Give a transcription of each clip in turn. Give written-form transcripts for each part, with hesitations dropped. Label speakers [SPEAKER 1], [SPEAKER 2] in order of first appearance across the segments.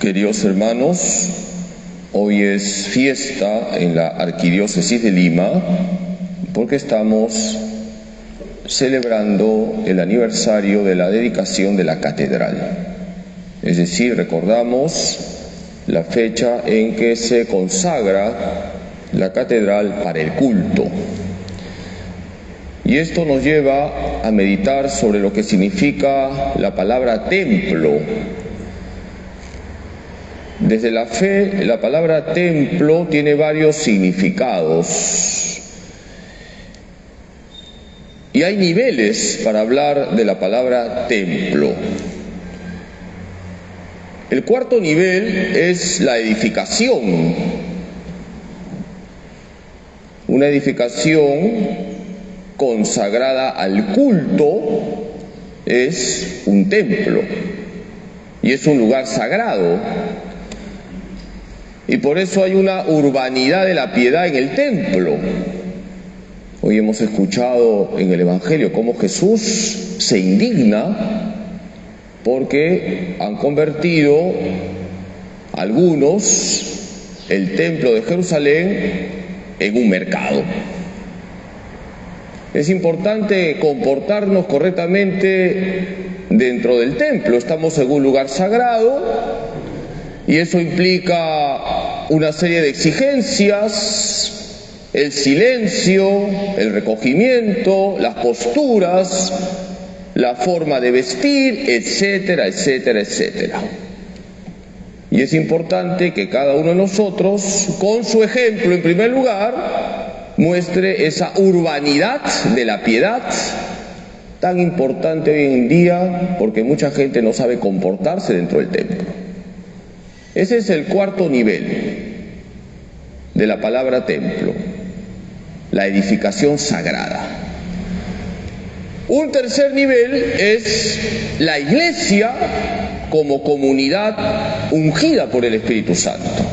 [SPEAKER 1] Queridos hermanos, hoy es fiesta en la Arquidiócesis de Lima porque estamos celebrando el aniversario de la dedicación de la catedral. Es decir, recordamos la fecha en que se consagra la catedral para el culto. Y esto nos lleva a meditar sobre lo que significa la palabra templo. Desde la fe, la palabra templo tiene varios significados. Y hay niveles para hablar de la palabra templo. El cuarto nivel es la edificación. Una edificación consagrada al culto es un templo y es un lugar sagrado. Y por eso hay una urbanidad de la piedad en el templo. Hoy hemos escuchado en el Evangelio cómo Jesús se indigna porque han convertido algunos el templo de Jerusalén en un mercado. Es importante comportarnos correctamente dentro del templo. Estamos en un lugar sagrado y eso implica una serie de exigencias: el silencio, el recogimiento, las posturas, la forma de vestir, etcétera, etcétera, etcétera. Y es importante que cada uno de nosotros, con su ejemplo en primer lugar, muestre esa urbanidad de la piedad tan importante hoy en día, porque mucha gente no sabe comportarse dentro del templo. Ese es el cuarto nivel de la palabra templo, la edificación sagrada. Un tercer nivel es la iglesia como comunidad ungida por el Espíritu Santo.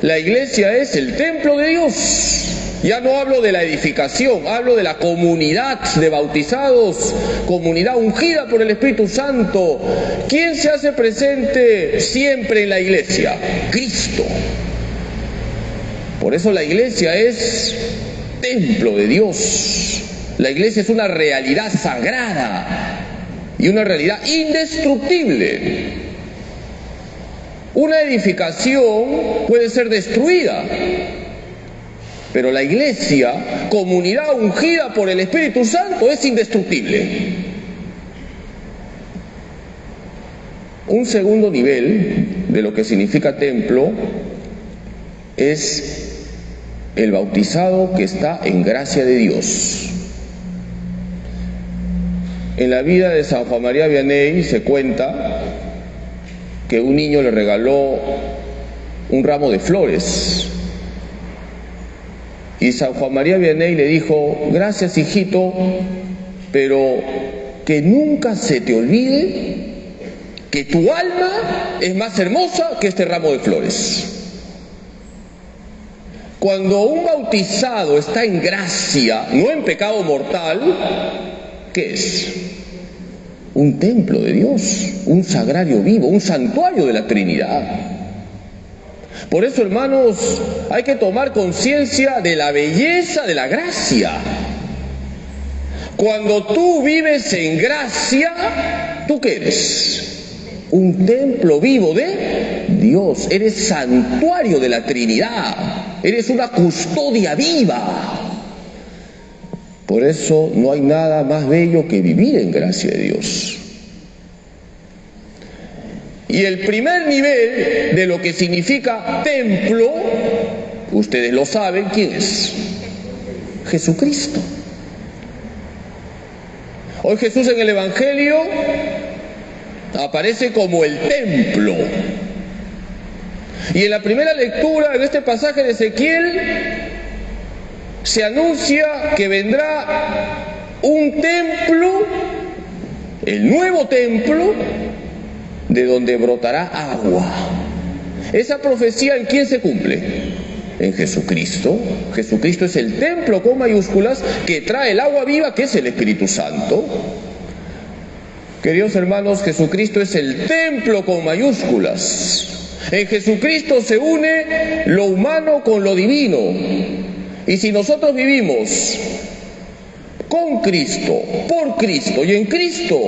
[SPEAKER 1] La iglesia es el templo de Dios. Ya no hablo de la edificación, hablo de la comunidad de bautizados, comunidad ungida por el Espíritu Santo. ¿Quién se hace presente siempre en la iglesia? Cristo. Por eso la iglesia es templo de Dios. La iglesia es una realidad sagrada y una realidad indestructible. Una edificación puede ser destruida, pero la iglesia, comunidad ungida por el Espíritu Santo, es indestructible. Un segundo nivel de lo que significa templo es el bautizado que está en gracia de Dios. En la vida de San Juan María Vianney se cuenta que un niño le regaló un ramo de flores. Y San Juan María Vianney le dijo: gracias, hijito, pero que nunca se te olvide que tu alma es más hermosa que este ramo de flores. Cuando un bautizado está en gracia, no en pecado mortal, ¿qué es? Un templo de Dios, un sagrario vivo, un santuario de la Trinidad. Por eso, hermanos, hay que tomar conciencia de la belleza de la gracia. Cuando tú vives en gracia, ¿tú qué eres? Un templo vivo de Dios. Eres santuario de la Trinidad. Eres una custodia viva. Por eso no hay nada más bello que vivir en gracia de Dios. Y el primer nivel de lo que significa templo, ustedes lo saben, ¿quién es? Jesucristo. Hoy Jesús en el Evangelio aparece como el templo. Y en la primera lectura, en este pasaje de Ezequiel, se anuncia que vendrá un templo, el nuevo templo, de donde brotará agua. Esa profecía, ¿en quién se cumple? En Jesucristo. Jesucristo es el templo con mayúsculas que trae el agua viva, que es el Espíritu Santo. Queridos hermanos, Jesucristo es el templo con mayúsculas. En Jesucristo se une lo humano con lo divino. Y si nosotros vivimos con Cristo, por Cristo y en Cristo,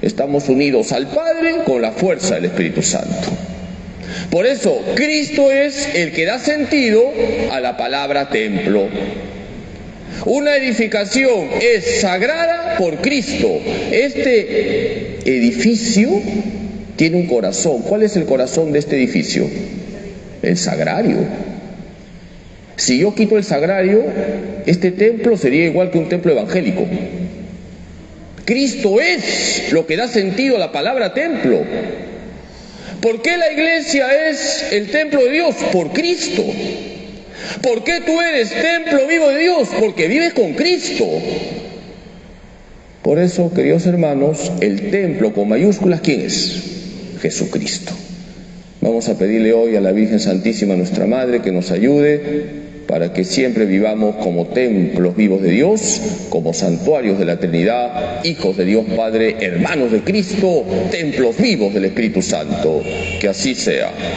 [SPEAKER 1] estamos unidos al Padre con la fuerza del Espíritu Santo. Por eso, Cristo es el que da sentido a la palabra templo. Una edificación es sagrada por Cristo. Este edificio tiene un corazón. ¿Cuál es el corazón de este edificio? El sagrario. Si yo quito el sagrario, este templo sería igual que un templo evangélico. Cristo es lo que da sentido a la palabra templo. ¿Por qué la iglesia es el templo de Dios? Por Cristo. ¿Por qué tú eres templo vivo de Dios? Porque vives con Cristo. Por eso, queridos hermanos, el templo con mayúsculas, ¿quién es? Jesucristo. Vamos a pedirle hoy a la Virgen Santísima, nuestra Madre, que nos ayude para que siempre vivamos como templos vivos de Dios, como santuarios de la Trinidad, hijos de Dios Padre, hermanos de Cristo, templos vivos del Espíritu Santo. Que así sea.